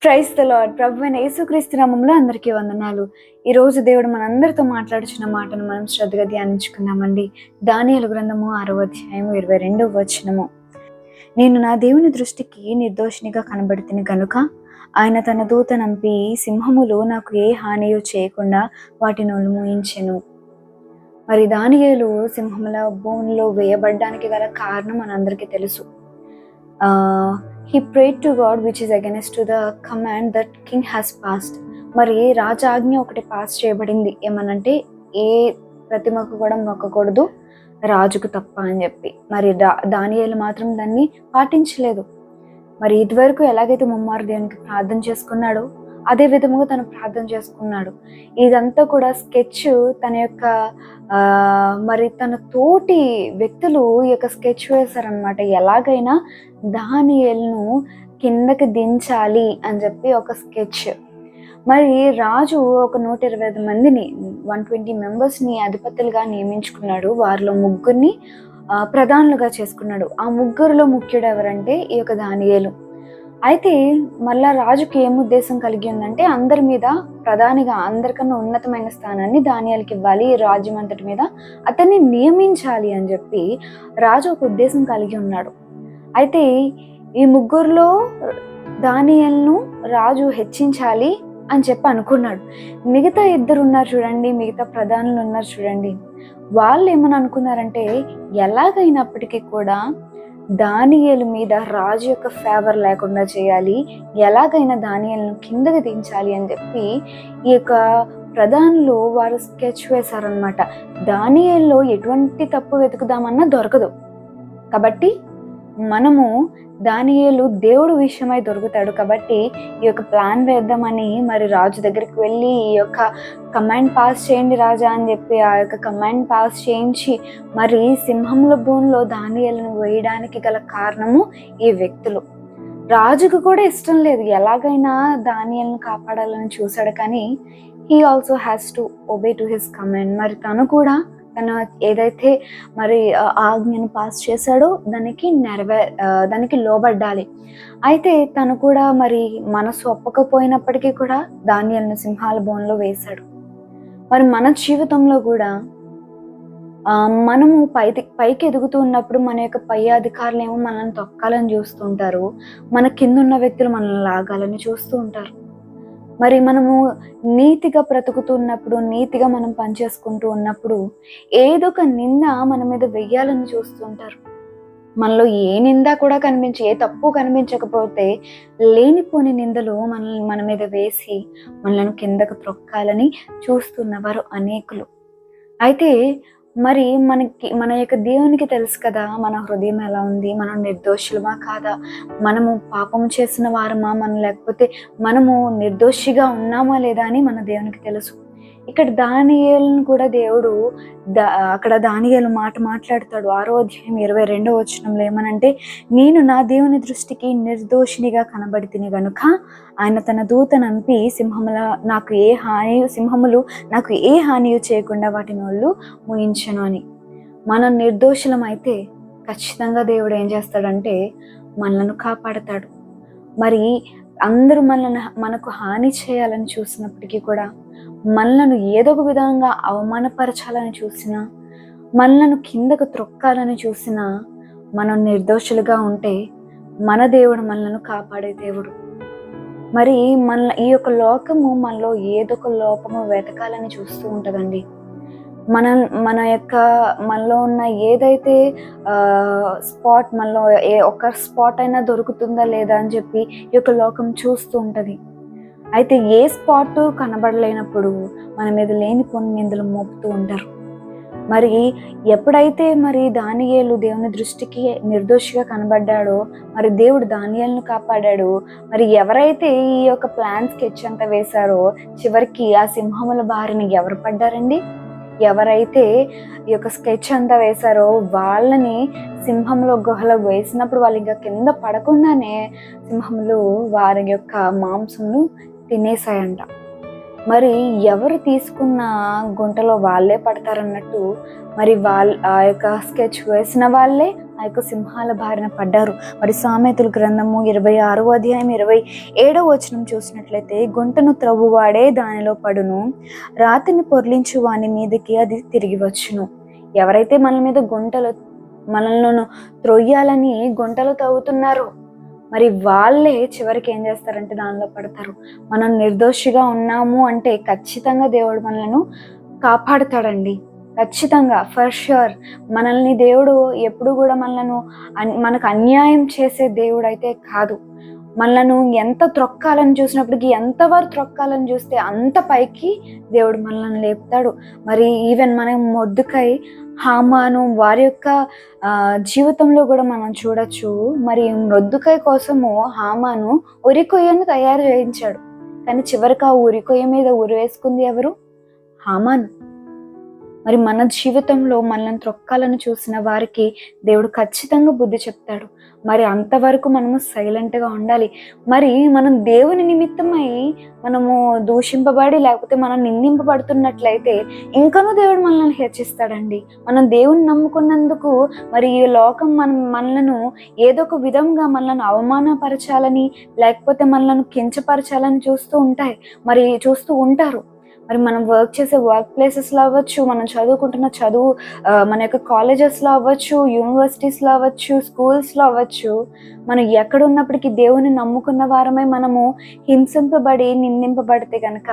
Praise the lord. ప్రభువైన యేసుక్రీస్తు నామములో అందరికీ వందనాలు. ఈరోజు దేవుడు మనందరితో మాట్లాడుచున్న మాటను మనం శ్రద్ధగా ధ్యానించుకుందామండి. దానియేలు గ్రంథము 6వ అధ్యాయము 22వ వచనము. నేను నా దేవుని దృష్టికి నిర్దోషినిగా కనబడితిని గనుక ఆయన తన దూత నంపి సింహములు నాకు ఏ హానియో చేయకుండా వాటి నోళ్ళు మూయించెను. మరి దానియేలు సింహముల బోన్లో వేయబడ్డానికి గల కారణం మనందరికీ తెలుసు. He prayed to God which is against to the command that king has passed. మరి రాజాజ్ఞ ఒకటి పాస్ చేయబడింది, ఏమనంటే ఏ ప్రతిమకు కూడా మొక్కకూడదు రాజుకు తప్ప అని చెప్పి. మరి దానియేలు మాత్రం దాన్ని పాటించలేదు. మరి ఇదివరకు ఎలాగైతే ముమ్మారు దేవునికి ప్రార్థన చేసుకున్నాడో అదే విధముగా తను ప్రార్థన చేసుకున్నాడు. ఇదంతా కూడా స్కెచ్ తన యొక్క మరి తన తోటి వ్యక్తులు ఈ యొక్క స్కెచ్ వేశారనమాట. ఎలాగైనా దానియేలును కిందకి దించాలి అని చెప్పి ఒక స్కెచ్. మరి రాజు ఒక 125 మందిని 120 మెంబర్స్ని అధిపతులుగా నియమించుకున్నాడు. వారిలో ముగ్గురిని ప్రధానులుగా చేసుకున్నాడు. ఆ ముగ్గురులో ముఖ్యుడు ఎవరంటే ఈ యొక్క దానియేలు. అయితే మళ్ళా రాజుకి ఏం ఉద్దేశం కలిగి ఉందంటే అందరి మీద ప్రధానిగా అందరికన్నా ఉన్నతమైన స్థానాన్ని దానియేలుకి ఇవ్వాలి, ఈ రాజ్యం అంతటి మీద అతన్ని నియమించాలి అని చెప్పి రాజు ఒక ఉద్దేశం కలిగి ఉన్నాడు. అయితే ఈ ముగ్గురులో దానియేలును రాజు హెచ్చించాలి అని చెప్పి అనుకున్నాడు. మిగతా ఇద్దరు ఉన్నారు చూడండి, మిగతా ప్రధానులు ఉన్నారు చూడండి, వాళ్ళు ఏమని అనుకున్నారంటే ఎలాగైనప్పటికీ కూడా దానియేలు మీద రాజు యొక్క ఫేవర్ లేకుండా చేయాలి, ఎలాగైనా దానియేలును కిందకి దించాలి అని చెప్పి ఈ యొక్క ప్రధానులు వారు స్కెచ్ వేశారనమాట. దానియేలులో ఎటువంటి తప్పు వెతుకుదామన్నా దొరకదు. కాబట్టి మనము దానియేలు దేవుడు విషయమై దొరుకుతాడు. కాబట్టి ఈ యొక్క ప్లాన్ వేద్దామని మరి రాజు దగ్గరికి వెళ్ళి ఈ యొక్క కమాండ్ పాస్ చేయండి రాజా అని చెప్పి ఆ యొక్క కమాండ్ పాస్ చేయించి మరి సింహముల బోన్లో దానియేలును వేయడానికి గల కారణము ఈ వ్యక్తులు. రాజుకు కూడా ఇష్టం లేదు, ఎలాగైనా దానియేలును కాపాడాలని చూశాడు. కానీ he also has to obey to his command. మరి తను కూడా తను ఏదైతే మరి ఆజ్ఞను పాస్ చేశాడో దానికి లోబడ్డాలి. అయితే తను కూడా మరి మనసు ఒప్పకపోయినప్పటికీ కూడా దానియేలును సింహాల బోన్లో వేశాడు. మరి మన జీవితంలో కూడా మనము పైకి ఎదుగుతూ ఉన్నప్పుడు మన యొక్క పై అధికారులు ఏమో మనల్ని తొక్కాలని చూస్తూ ఉంటారు, మన కింద ఉన్న వ్యక్తులు మనల్ని లాగాలని చూస్తూ ఉంటారు. మరి మనము నీతిగా బ్రతుకుతున్నప్పుడు, నీతిగా మనం పనిచేసుకుంటూ ఉన్నప్పుడు ఏదో ఒక నింద మన మీద వెయ్యాలని చూస్తుంటారు. మనలో ఏ నింద కూడా ఏ తప్పు కనిపించకపోతే లేనిపోని నిందలు మన మీద వేసి మనలను కిందకు త్రొక్కాలని చూస్తున్నవారు అనేకులు. అయితే మరి మన యొక్క దేవునికి తెలుసు కదా మన హృదయం ఎలా ఉంది, మనం నిర్దోషులమా కాదా, మనము పాపం చేసిన వారమా, లేకపోతే మనము నిర్దోషిగా ఉన్నామా లేదా అని మన దేవునికి తెలుసు. ఇక్కడ దానియేలును కూడా దేవుడు అక్కడ దానియేలు మాట్లాడతాడు. 6వ అధ్యాయం 22వ వచనంలో ఏమనంటే, నేను నా దేవుని దృష్టికి నిర్దోషినిగా కనబడితిని గనుక ఆయన తన దూత నంపి సింహములు నాకు ఏ హానియు చేయకుండా వాటి నోళ్ళు మూయించను అని. మనం నిర్దోషులం అయితే ఖచ్చితంగా దేవుడు ఏం చేస్తాడంటే మనలను కాపాడతాడు. మరి అందరూ మనకు హాని చేయాలని చూసినప్పటికీ కూడా, మనలను ఏదో ఒక విధంగా అవమానపరచాలని చూసినా, మనలను కిందకు త్రొక్కాలని చూసినా, మనం నిర్దోషులుగా ఉంటే మన దేవుడు మనలను కాపాడే దేవుడు. మరి ఈ యొక్క లోకము మనలో ఏదో ఒక లోపము వెతకాలని చూస్తూ ఉంటుందండి. మనలో ఉన్న ఏదైతే స్పాట్, మనలో ఒక స్పాట్ అయినా దొరుకుతుందా లేదా అని చెప్పి ఈ యొక్క లోకం చూస్తూ ఉంటుంది. అయితే ఏ స్పాట్ కనబడలేనప్పుడు మన మీద లేనిపోని నిందలు మోపుతూ ఉంటారు. మరి ఎప్పుడైతే మరి దానియేలు దేవుని దృష్టికి నిర్దోషిగా కనబడ్డాడో మరి దేవుడు దానియేలును కాపాడాడు. మరి ఎవరైతే ఈ యొక్క ప్లాన్ స్కెచ్ అంతా వేశారో చివరికి ఆ సింహముల బారిన ఎవరు పడ్డారండి? ఎవరైతే ఈ యొక్క స్కెచ్ అంతా వేశారో వాళ్ళని సింహంలో గుహలో వేసినప్పుడు వాళ్ళు ఇంకా కింద పడకుండానే సింహములు వారి యొక్క మాంసమును తినేసాయంట. మరి ఎవరు తీసుకున్న గుంటలో వాళ్ళే పడతారన్నట్టు మరి ఆ యొక్క స్కెచ్ వేసిన వాళ్ళే ఆ యొక్క సింహాల బారిన పడ్డారు. మరి సామెతల గ్రంథము 26వ అధ్యాయం 27వ వచనం చూసినట్లయితే, గుంటను త్రవ్వువాడే దానిలో పడును, రాతిని పొర్లించు వాని మీదకి అది తిరిగి వచ్చును. ఎవరైతే మన మీద మనల్ని త్రొయ్యాలని గుంటలు తవ్వుతున్నారో మరి వాళ్ళే చివరికి ఏం చేస్తారంటే దానిలో పడతారు. మనం నిర్దోషిగా ఉన్నాము అంటే ఖచ్చితంగా దేవుడు మనల్ని కాపాడుతాడండి. ఖచ్చితంగా, ఫర్ ష్యూర్. మనల్ని దేవుడు ఎప్పుడు కూడా మనకు అన్యాయం చేసే దేవుడు అయితే కాదు. మనలను ఎంత త్రొక్కాలని చూసినప్పటికీ, ఎంతవరకు త్రొక్కాలని చూస్తే అంత పైకి దేవుడు మనల్ని లేపుతాడు. మరి ఈవెన్ మనం మొర్దెకై, హామాను వారి యొక్క జీవితంలో కూడా మనం చూడొచ్చు. మరి మొర్దెకై కోసము హామాను ఉరికొయ్యను తయారు చేయించాడు, కానీ చివరికి ఆ ఉరికొయ్య మీద ఉరి వేసుకుంది ఎవరు? హామాను. మరి మన జీవితంలో మనల్ని త్రొక్కాలని చూసిన వారికి దేవుడు ఖచ్చితంగా బుద్ధి చెప్తాడు. మరి అంతవరకు మనము సైలెంట్గా ఉండాలి. మరి మనం దేవుని నిమిత్తమై మనము దూషింపబడి లేకపోతే మనం నిందింపబడుతున్నట్లయితే ఇంకనూ దేవుడు మనల్ని హెచ్చిస్తాడండి. మనం దేవుని నమ్ముకున్నందుకు మరి ఈ లోకం మనలను ఏదో ఒక విధంగా మనల్ని అవమానపరచాలని లేకపోతే మనల్ని కించపరచాలని చూస్తూ ఉంటారు. మరి మనం వర్క్ చేసే వర్క్ ప్లేసెస్లో అవ్వచ్చు, మనం చదువుకుంటున్న మన యొక్క కాలేజెస్లో అవ్వచ్చు, యూనివర్సిటీస్లో అవ్వచ్చు, స్కూల్స్లో అవ్వచ్చు, మనం ఎక్కడ ఉన్నప్పటికీ దేవుని నమ్ముకున్న వారమై మనము హింసింపబడి నిందింపబడితే కనుక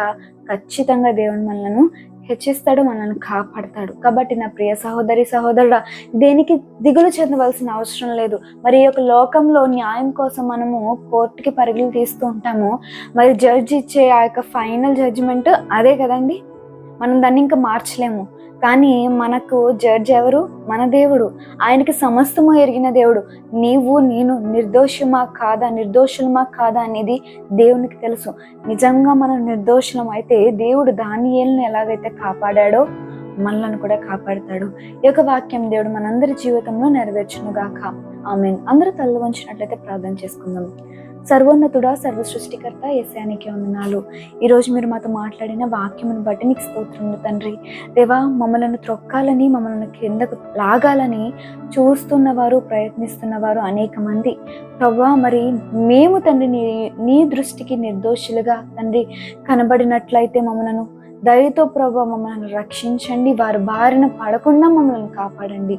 ఖచ్చితంగా దేవుని మనలను హెచ్చిస్తాడు, మనల్ని కాపాడతాడు. కాబట్టి నా ప్రియ సహోదరి సహోదరుడా, దేనికి దిగులు చెందవలసిన అవసరం లేదు. మరి ఈ యొక్క లోకంలో న్యాయం కోసం మనము కోర్టుకి పరుగులు తీస్తూ ఉంటాము. మరి జడ్జి ఇచ్చే ఆ యొక్క ఫైనల్ జడ్జిమెంట్ అదే కదండి. మనం దాన్ని ఇంకా మార్చలేము. కానీ మనకు జడ్జ్ ఎవరు? మన దేవుడు. ఆయనకి సమస్తము ఎరిగిన దేవుడు. నేను నిర్దోషులమా కాదా అనేది దేవునికి తెలుసు. నిజంగా మనం నిర్దోషులం అయితే దేవుడు దానియేలుని ఎలాగైతే కాపాడాడో మనల్ని కూడా కాపాడతాడు. ఈ యొక్క వాక్యం దేవుడు మనందరి జీవితంలో నెరవేర్చును గాక. ఆమేన్. అందరూ తల వంచినట్లయితే ప్రార్థన చేసుకుందాం. సర్వోన్నతుడా, సర్వ సృష్టికర్త యేసయ్యానికి వందనాలు. ఈరోజు మీరు మాతో మాట్లాడిన వాక్యమును బట్టి నీకు స్తోత్రములు తండ్రి. దేవా, మమ్మల్ని త్రొక్కాలని, మమ్మల్ని కిందకు లాగాలని చూస్తున్నవారు, ప్రయత్నిస్తున్నవారు అనేక మంది ప్రభువా. మరి మేము తండ్రి నీ దృష్టికి నిర్దోషులుగా తండ్రి కనబడినట్లయితే మమ్మలను దయతో ప్రభువా మమ్మల్ని రక్షించండి. వారి బారిన పడకుండా మమ్మల్ని కాపాడండి.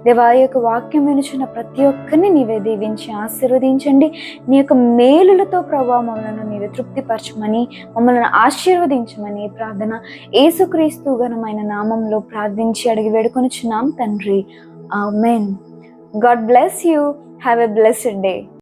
దేవా, ఈ యొక్క వాక్యం వినుచున్న ప్రతి ఒక్కరిని నీవే దీవించి ఆశీర్వదించండి. నీ యొక్క మేలులతో ప్రభువా మమ్మల్ని నీవే తృప్తిపరచమని, మమ్మల్ని ఆశీర్వదించమని ప్రార్థన యేసుక్రీస్తు ఘనమైన నామంలో ప్రార్థించి అడిగి వేడుకొనుచున్నాం తండ్రి. Amen. God bless you. Have a blessed day.